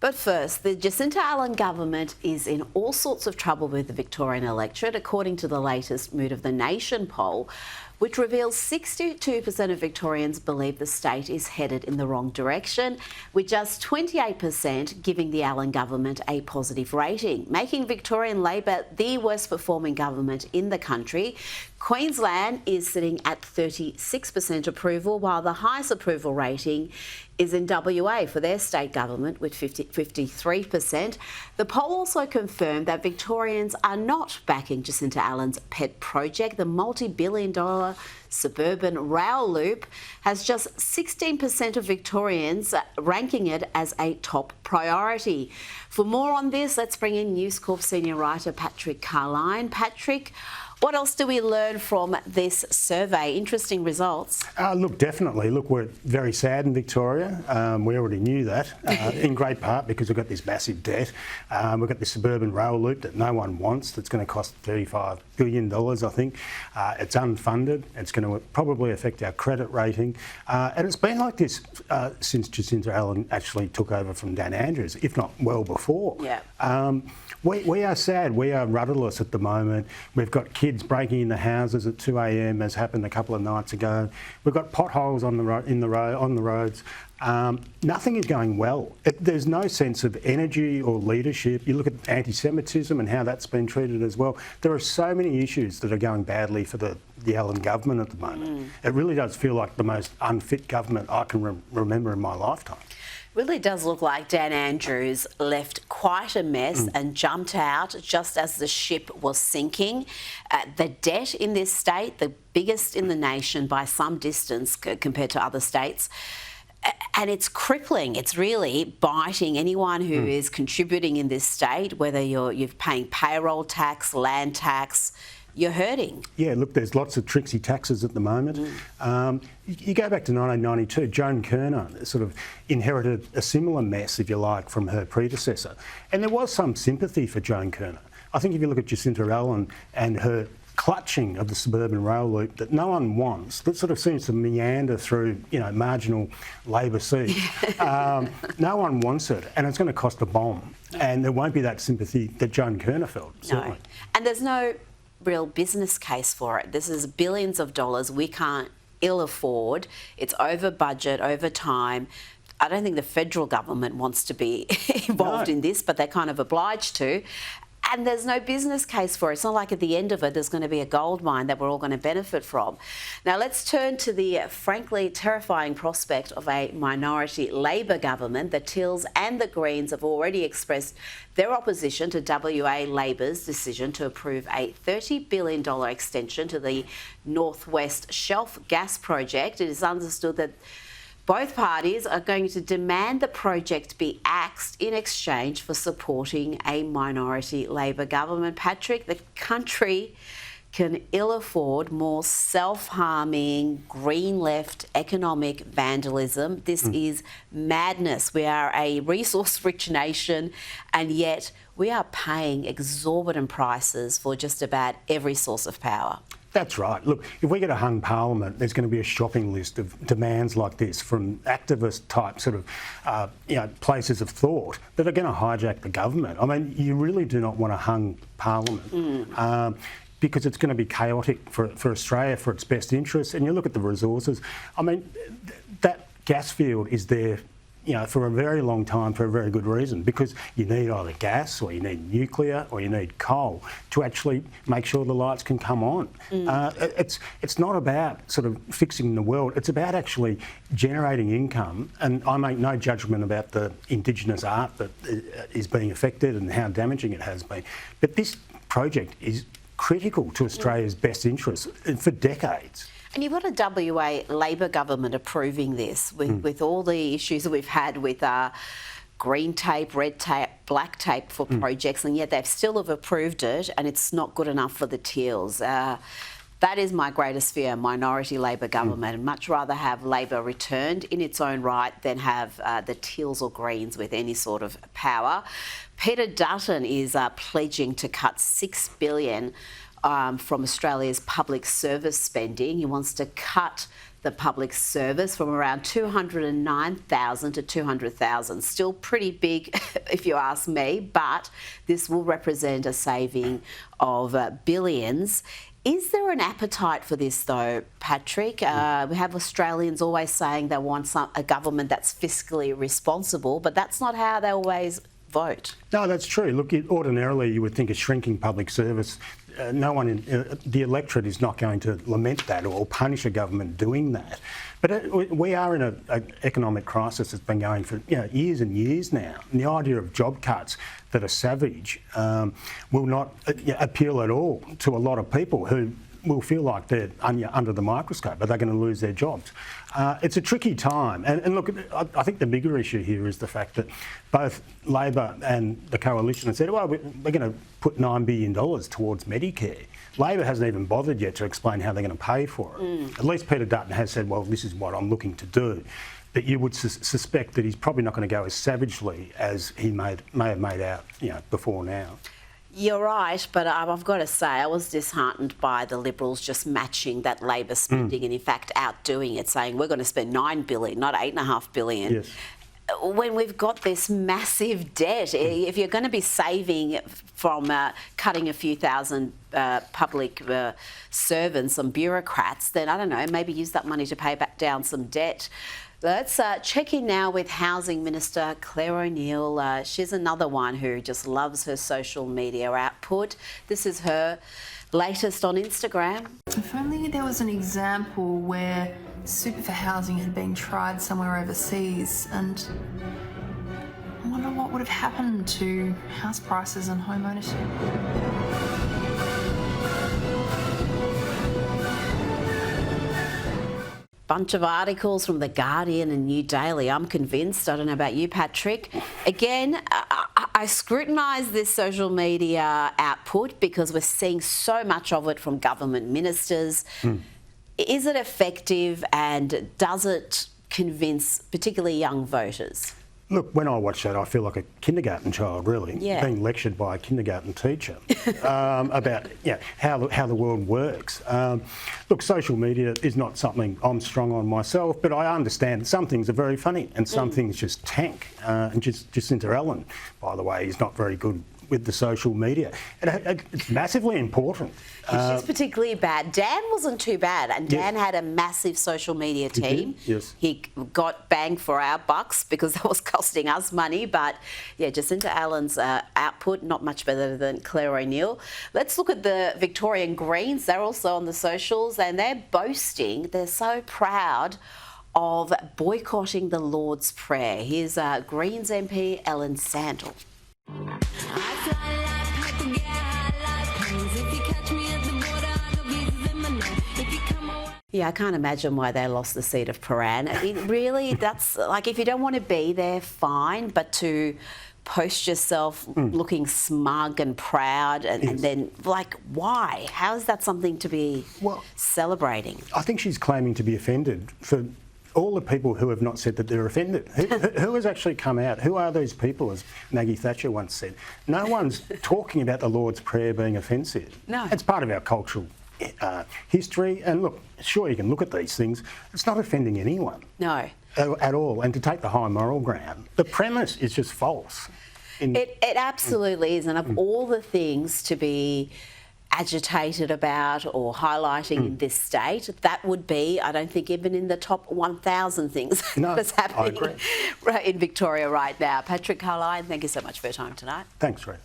But first, the Jacinta Allen government is in all sorts of trouble with the Victorian electorate, according to the latest Mood of the Nation poll, which reveals 62% of Victorians believe the state is headed in the wrong direction, with just 28% giving the Allen government a positive rating, making Victorian Labor the worst performing government in the country. Queensland is sitting at 36% approval, while the highest approval rating is in WA for their state government with 53%. The poll also confirmed that Victorians are not backing Jacinta Allen's pet project. The multi-billion-dollar suburban rail loop has just 16% of Victorians ranking it as a top priority. For more on this, let's bring in News Corp senior writer Patrick Carline. Patrick, what else do we learn from this survey? Interesting results. Look, definitely. Look, we're very sad in Victoria. We already knew that, in great part because we've got this massive debt. We've got this suburban rail loop that no one wants, that's going to cost $35 billion, I think. It's unfunded. It's going to probably affect our credit rating. And it's been like this since Jacinta Allen actually took over from Dan Andrews, if not well before. Yeah. We are sad. We are rudderless at the moment. We've got kids breaking into houses at 2 a.m, as happened a couple of nights ago. We've got potholes on the roads. Nothing is going well. There's no sense of energy or leadership. You look at anti-Semitism and how that's been treated as well. There are so many issues that are going badly for the Allen government at the moment. It really does feel like the most unfit government I can remember in my lifetime. Really does look like Dan Andrews left quite a mess and jumped out just as the ship was sinking. The debt in this state, the biggest in the nation by some distance compared to other states, and it's crippling. It's really biting anyone who is contributing in this state, whether you're paying payroll tax, land tax. You're hurting. Yeah, look, there's lots of tricksy taxes at the moment. You go back to 1992, Joan Kirner sort of inherited a similar mess, if you like, from her predecessor. And there was some sympathy for Joan Kirner. I think if you look at Jacinta Allen and her clutching of the suburban rail loop that no one wants, that sort of seems to meander through, marginal Labor seats. No one wants it, and it's going to cost a bomb. And there won't be that sympathy that Joan Kirner felt, certainly. No. And there's no real business case for it. This is billions of dollars we can't ill afford. It's over budget, over time. I don't think the federal government wants to be involved in this, but they're kind of obliged to. And there's no business case for it. It's not like at the end of it there's going to be a gold mine that we're all going to benefit from. Now let's turn to the frankly terrifying prospect of a minority Labor government. The Tills and the Greens have already expressed their opposition to WA Labor's decision to approve a $30 billion extension to the North West Shelf gas project. It is understood that both parties are going to demand the project be axed in exchange for supporting a minority Labor government. Patrick, the country can ill afford more self-harming, green left economic vandalism. This is madness. We are a resource-rich nation, and yet we are paying exorbitant prices for just about every source of power. That's right. Look, if we get a hung parliament, there's going to be a shopping list of demands like this from activist-type sort of, places of thought that are going to hijack the government. I mean, you really do not want a hung parliament because it's going to be chaotic for Australia, for its best interests. And you look at the resources. I mean, that gas field is there, for a very long time for a very good reason, because you need either gas or you need nuclear or you need coal to actually make sure the lights can come on. It's not about sort of fixing the world. It's about actually generating income. And I make no judgment about the Indigenous art that is being affected and how damaging it has been. But this project is critical to Australia's best interests for decades. And you've got a WA Labor government approving this with all the issues that we've had with green tape, red tape, black tape for projects, and yet they've still have approved it, and it's not good enough for the Teals. That is my greatest fear, minority Labor government. I'd much rather have Labor returned in its own right than have the Teals or Greens with any sort of power. Peter Dutton is pledging to cut $6 billion from Australia's public service spending. He wants to cut the public service from around 209,000 to 200,000. Still pretty big, if you ask me, but this will represent a saving of billions. Is there an appetite for this, though, Patrick? We have Australians always saying they want a government that's fiscally responsible, but that's not how they always vote. No, that's true. Look, ordinarily you would think a shrinking public service, no one in the electorate is not going to lament that or punish a government doing that. But we are in an economic crisis that's been going for years and years now. And the idea of job cuts that are savage will not appeal at all to a lot of people who will feel like they're under the microscope, but they're going to lose their jobs. It's a tricky time. And look, I think the bigger issue here is the fact that both Labor and the Coalition have said, well, we're going to put $9 billion towards Medicare. Labor hasn't even bothered yet to explain how they're going to pay for it. At least Peter Dutton has said, well, this is what I'm looking to do. But you would suspect that he's probably not going to go as savagely as he may have made out before now. You're right, but I've got to say I was disheartened by the Liberals just matching that Labor spending and in fact outdoing it, saying we're going to spend $9 billion, not $8.5 billion. Yes. When we've got this massive debt, if you're going to be saving from cutting a few thousand public servants and bureaucrats, then I don't know, maybe use that money to pay back down some debt. Let's check in now with Housing Minister Clare O'Neil. She's another one who just loves her social media output. This is her latest on Instagram. If only there was an example where super for housing had been tried somewhere overseas, and I wonder what would have happened to house prices and home ownership. Bunch of articles from The Guardian and New Daily. I'm convinced. I don't know about you, Patrick. Again, I scrutinise this social media output because we're seeing so much of it from government ministers. Is it effective, and does it convince particularly young voters? Look, when I watch that, I feel like a kindergarten child, really, being lectured by a kindergarten teacher about how the world works. Look, social media is not something I'm strong on myself, but I understand some things are very funny and some things just tank. And Jacinta Allen, by the way, is not very good with the social media. It's massively important. She's particularly bad. Dan wasn't too bad, and Dan had a massive social media team. He got bang for our bucks because that was costing us money, but Jacinta Allen's output, not much better than Clare O'Neil. Let's look at the Victorian Greens. They're also on the socials, and they're boasting, they're so proud of boycotting the Lord's Prayer. Here's Greens MP Ellen Sandel. Yeah, I can't imagine why they lost the seat of Paran. I mean, really, that's like, if you don't want to be there, fine, but to post yourself looking smug and proud and then, like, why? How is that something to be celebrating? I think she's claiming to be offended for all the people who have not said that they're offended. Who has actually come out? Who are these people, as Maggie Thatcher once said? No one's talking about the Lord's Prayer being offensive. No. It's part of our cultural history. And look, sure, you can look at these things. It's not offending anyone. No. At all. And to take the high moral ground, the premise is just false. It absolutely is. And of all the things to be agitated about or highlighting in this state, that would be, I don't think, even in the top 1,000 things that's happening in Victoria right now. Patrick Carline, thank you so much for your time tonight. Thanks, Ray.